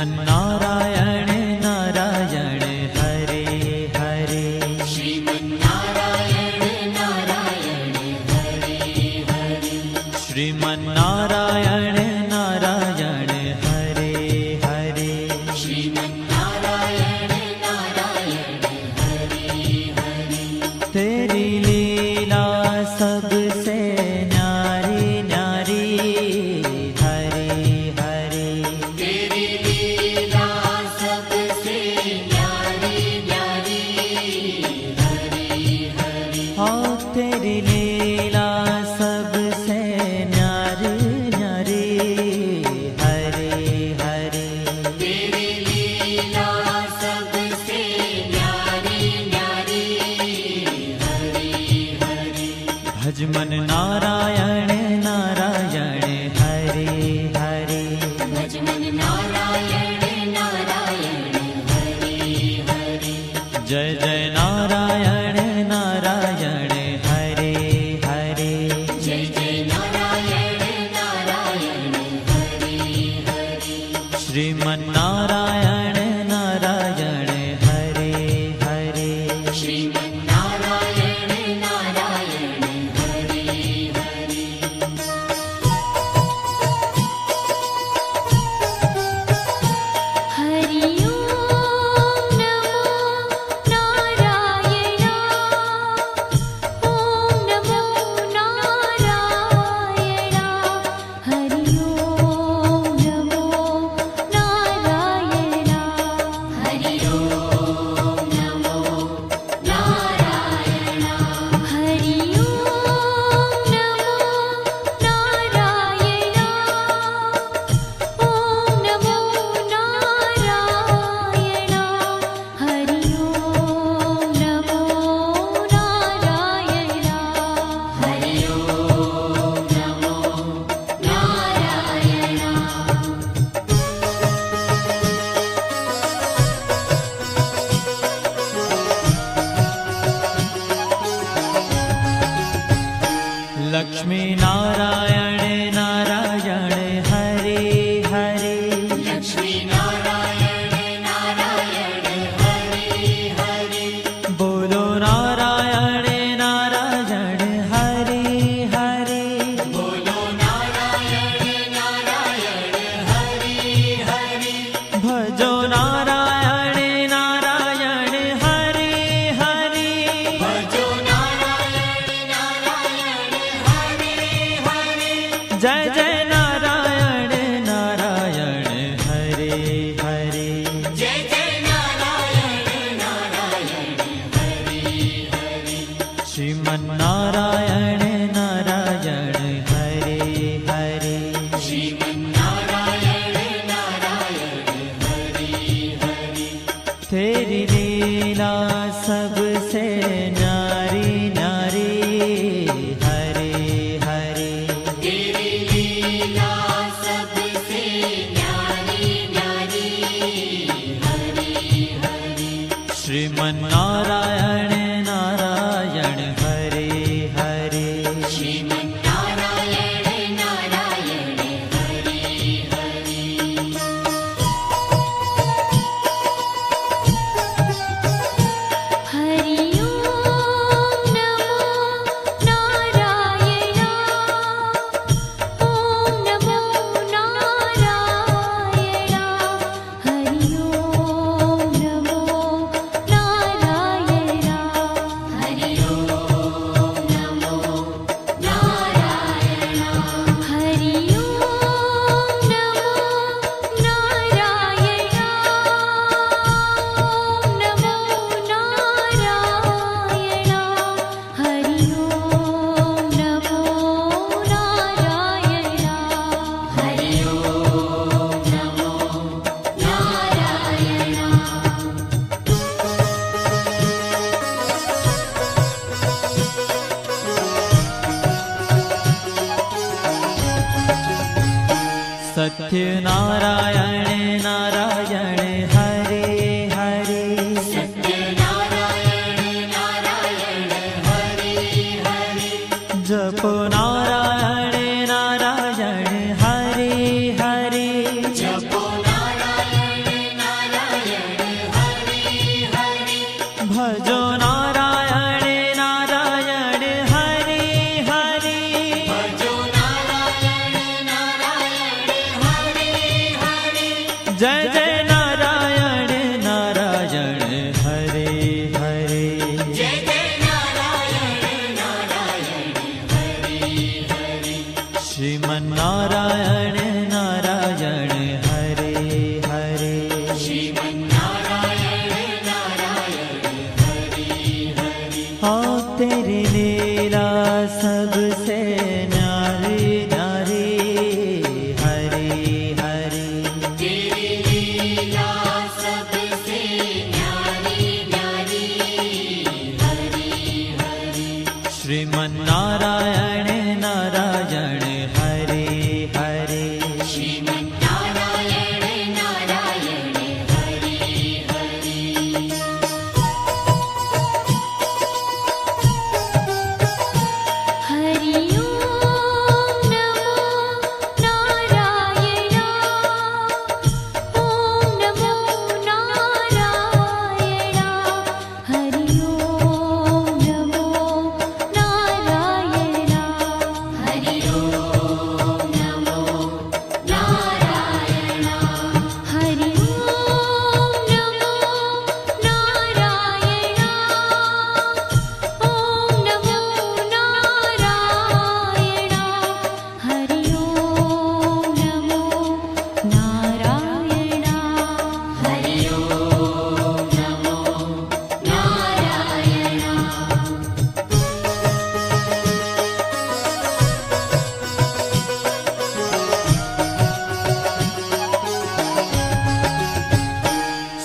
श्रीमन्नारायण नारायण हरे हरे। श्रीमन्नारायण नारायण हरे हरे। श्रीमन्नारायण नारायण हरे हरे। श्रीमन्नारायण नारायण हरे हरे। तेरी लीला सबसे न्यारी न्यारी हरे हरे। तेरी लीला सबसे न्यारी न्यारी हरे हरे। हाँ तेरी लीला सबसे न्यारी न्यारी हरे हरे। तेरी लीला सबसे न्यारी न्यारी हरे हरे। भजमन नारायण नारायण हरे हरे। भजमन नारायण नारायण हरे हरे। जय जय नारायण नारायण हरे हरे। जय जय नारायण नारायण हरे हरे। श्रीमन्नारायण नारायण हरे हरे। श्रीमन्नारायण नारायण हरे हरे। हरि ओम नमो नारायण। ओम नमो नारायण। हरि ओम नमो नारायण। हरि ओम नमो नारायण। हरि ओम नमो नारायण। ओम नमो नारायण। हरि ओम नमो नारायण। हरि ओम नमो नारायण। लक्ष्मी नारायण नारायण हरे हरे। लक्ष्मी नारायण नारायण हरे हरे। बोलो नारायण नारायण हरे हरे। बोलो नारायण नारायण हरे हरे। भजो नारायण नारायण हरे हरे। भजो नारायण नारायण हरे हरे। जय जय नारायण नारायण हरे हरे। जय जय नारायण नारायण हरे हरे। श्रीमन्नारायण नारायण हरे हरे। श्रीमन्नारायण नारायण हरे हरे। तेरी लीला सबसे न्यारी न्यारी हरे हरे। तेरी लीला सबसे न्यारी न्यारी हरे हरे। श्रीमन्नारायण नारायण हरे हरे। श्रीमन्नारायण नारायण हरे हरे। हरि ओम नमो नारायण। ओम नमो नारायण। हरि ओम नमो नारायण। हरि ओम नमो नारायण। हरि ओम नमो नारायण। ओम नमो नारायण। हरि ओम नमो नारायण। हरि ओम नमो नारायण। सत्य नारायण नारायण हरे हरे। सत्य नारायण नारायण हरे हरे। जपो नारायण नारायण हरे हरे। जपो नारायण तेरी लीला सबसे न्यारी न्यारी हरि हरि तेरी लीला सबसे न्यारी न्यारी हरि हरि श्रीमन्नारायण नारायण हरि हरि श्रीमन्नारायण नारायण हरि हरि हरि ओम नमो नारायण ओम नमो नारायण हरि ओम नमो नारायण हरि ओम नमो नारायण हरि ओम नमो नारायण ओम नमो नारायण हरि ओम नमो नारायण हरि ओम नमो नारायण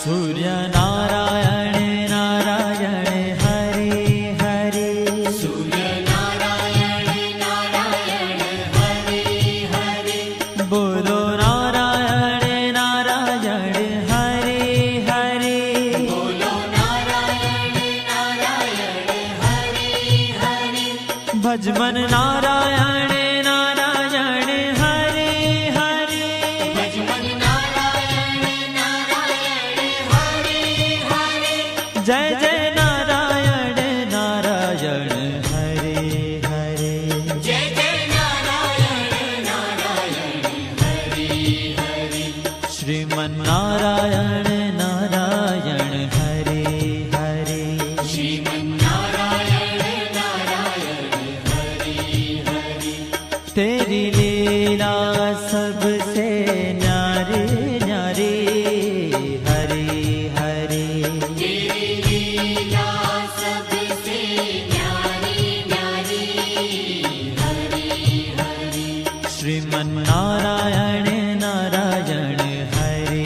सूर्य नारायण नारायण हरि हरि सूर्य नारायण नारायण हरि हरि बोलो नारायण नारायण हरि हरि बोलो नारायण नारायण हरि हरि भजमन नारायण नारायण हरि हरि भजमन नारायण नारायण हरि हरि जय जय नारायण नारायण हरि हरि जय जय नारायण नारायण हरि हरि श्रीमन्नारायण नारायण हरि हरि श्रीमन्नारायण नारायण हरि हरि तेरी लीला सबसे न्यारी न्यारी हरि हरि तेरी लीला सबसे न्यारी न्यारी हरि हरि श्रीमन्नारायण नारायण हरि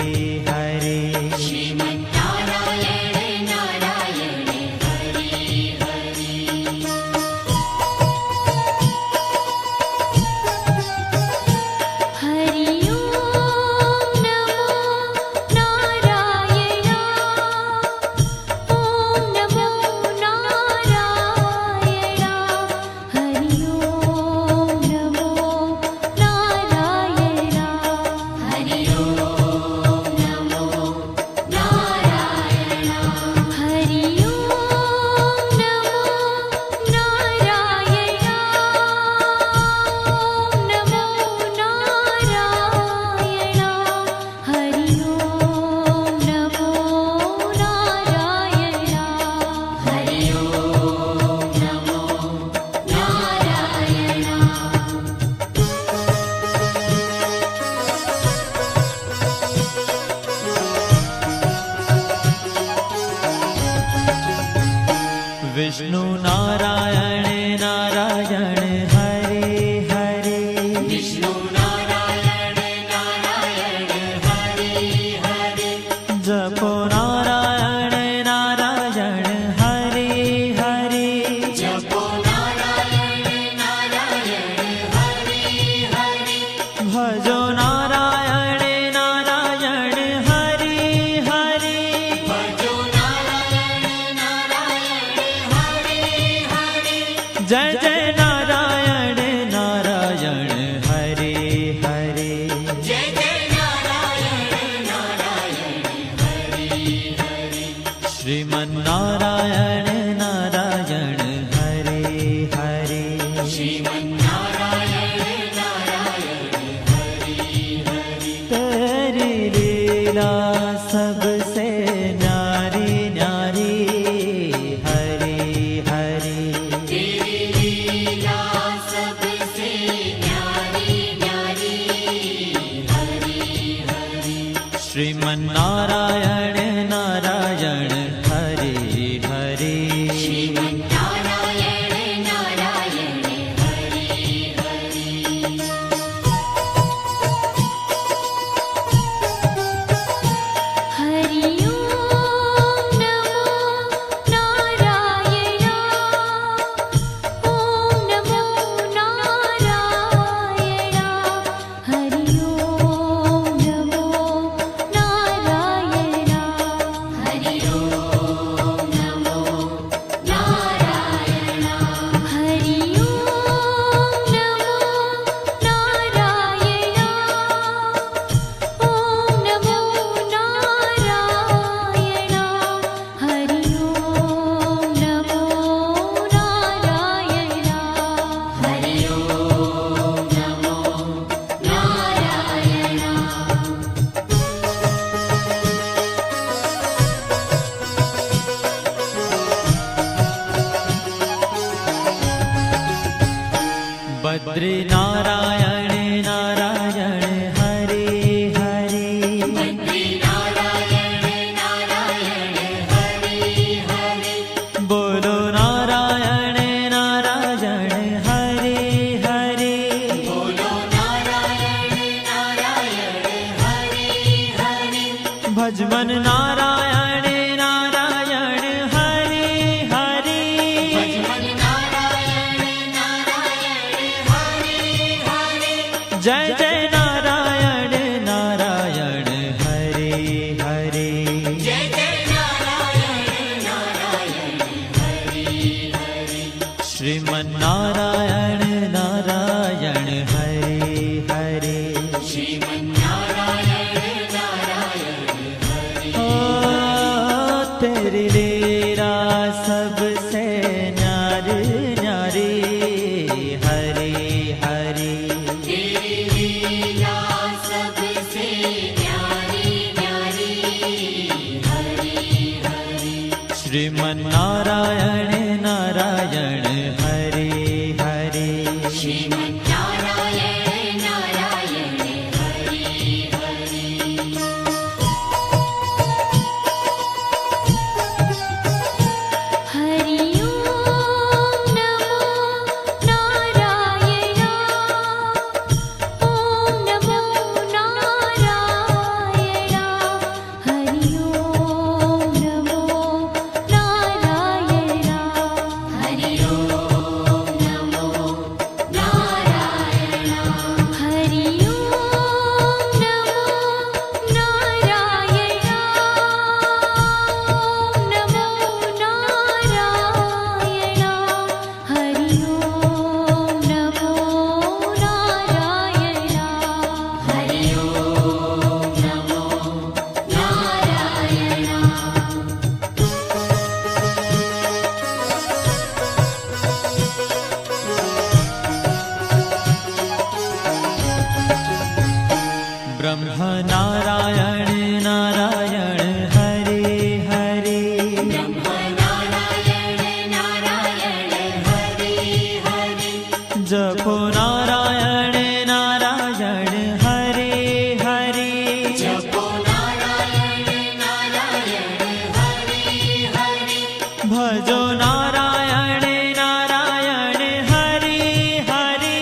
हरि श्रीमन्नारायण नारायण हरि हरि हरि ओम नमो नारायण ओम नमो नारायण हरि ओम नमो नारायण हरि ओम नमो नारायण हरि ओम नमो नारायण ओम नमो नारायण हरि ओम नमो नारायण हरि ओम नमो नारायण विष्णु नारायण नारायण हरि हरि विष्णु नारायण नारायण हरि हरि जपो नारायण नारायण हरि हरि जपो नारायण नारायण हरि हरि भजो नारायण नारायण हरि हरि भजो नारायण नारायण हरि हरि जय जय नारायण नारायण हरि हरि जय जय नारायण नारायण हरि हरि श्रीमन्नारायण नारायण हरि हरि श्रीमन्नारायण नारायण हरि हरि तेरी लीला सबसे न्यारी न्यारी हरि हरि तेरी लीला बद्री नारायण नारायण हरे हरे बद्री नारायण नारायण हरे हरे बोलो नारायण नारायण हरे हरे बोलो नारायण नारायण हरे हरे भजमन नारायण नारायण हरे हरे भजमन नारायण नारायण हरे हरे जय जय नारायण नारायण हरे हरे जय जय नारायण नारायण हरे हरे श्रीमन नारायण नारायण हरे हरे श्रीमन्नारायण नारायण हरे ओ तेरी लीला सबसे न्यारी न्यारी हरे हरे तेरी लीला सबसे न्यारी न्यारी हरे हरे श्रीमन नारायण नारायण हरे हरे श्रीमन्नारायण नारायण हरे हरे हरि ओम नमो नारायण ओम नमो नारायण हरि ओम नमो नारायण हरि ओम नमो नारायण हरि ओम नमो नारायण ओम नमो नारायण हरि ओम नमो नारायण हरि ओम नमो नारायण ब्रह्म नारायण नारायण हरे हरे ब्रह्म नारायण नारायण हरे हरे जपो नारायण नारायण हरे हरे जपो नारायण नारायण हरे हरे भजो नारायण नारायण हरे हरे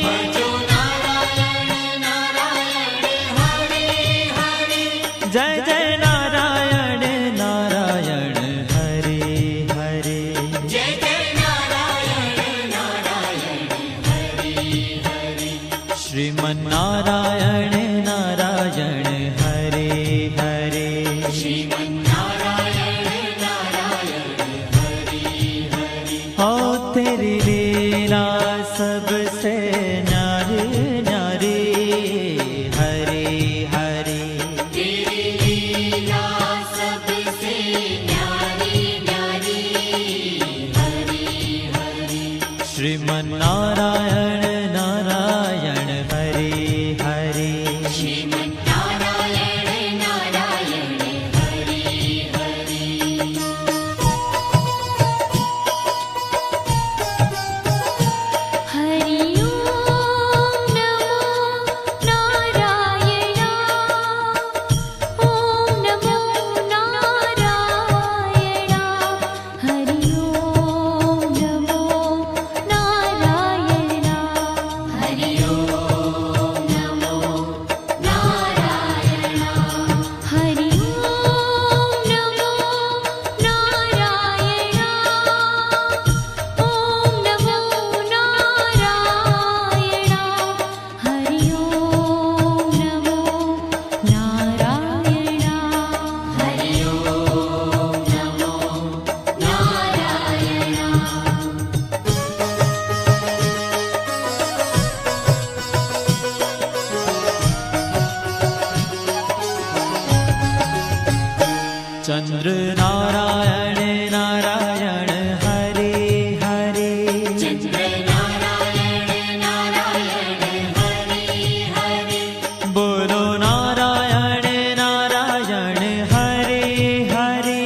भजो नारायण नारायण हरे हरे जय जय नारायण नारायण हरे हरे जय जय नारायण नारायण हरे हरे श्रीमन नारायण नारायण हरे हरे श्रीमन्नारायण नारायण हरे हरे ओ तेरी लीला सबसे न्यारी न्यारी हरे हरे तेरी लीला सबसे न्यारी न्यारी हरे हरे श्रीमन नारायण नारायण हरे हरे श्रीमन्नारायण नारायण हरे हरे हरि ओम नमो नारायण ओम नमो नारायण हरि ओम नमो नारायण हरि ओम नमो नारायण हरि ओम नमो नारायण ओम नमो नारायण हरि ओम नमो नारायण हरि ओम नमो नारायण चंद्र नारायण नारायण हरे हरे चंद्र नारायण नारायण हरे हरे बोलो नारायण नारायण हरे हरे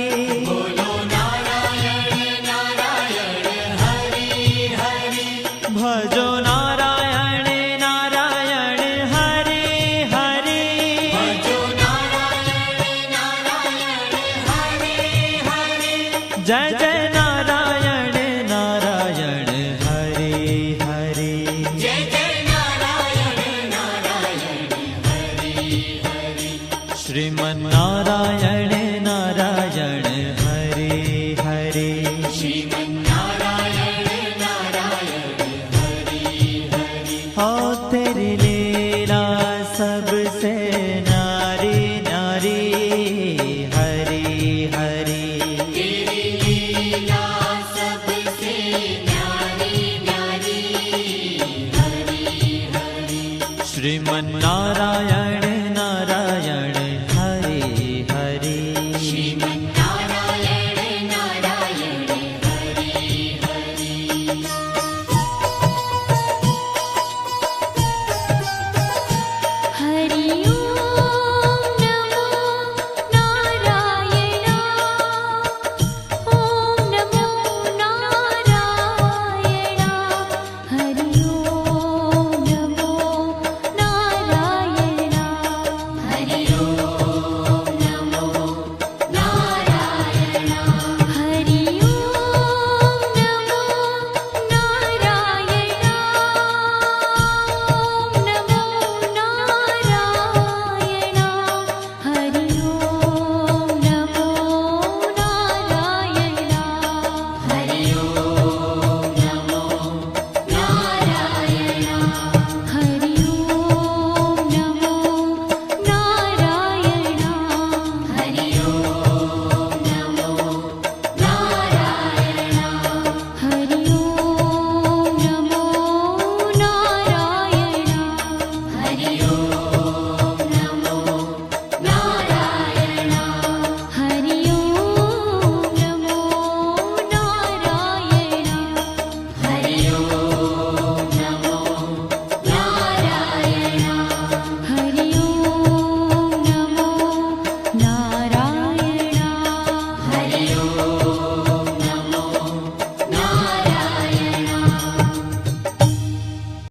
बोलो नारायण नारायण हरे हरे भजो नारायण नारायण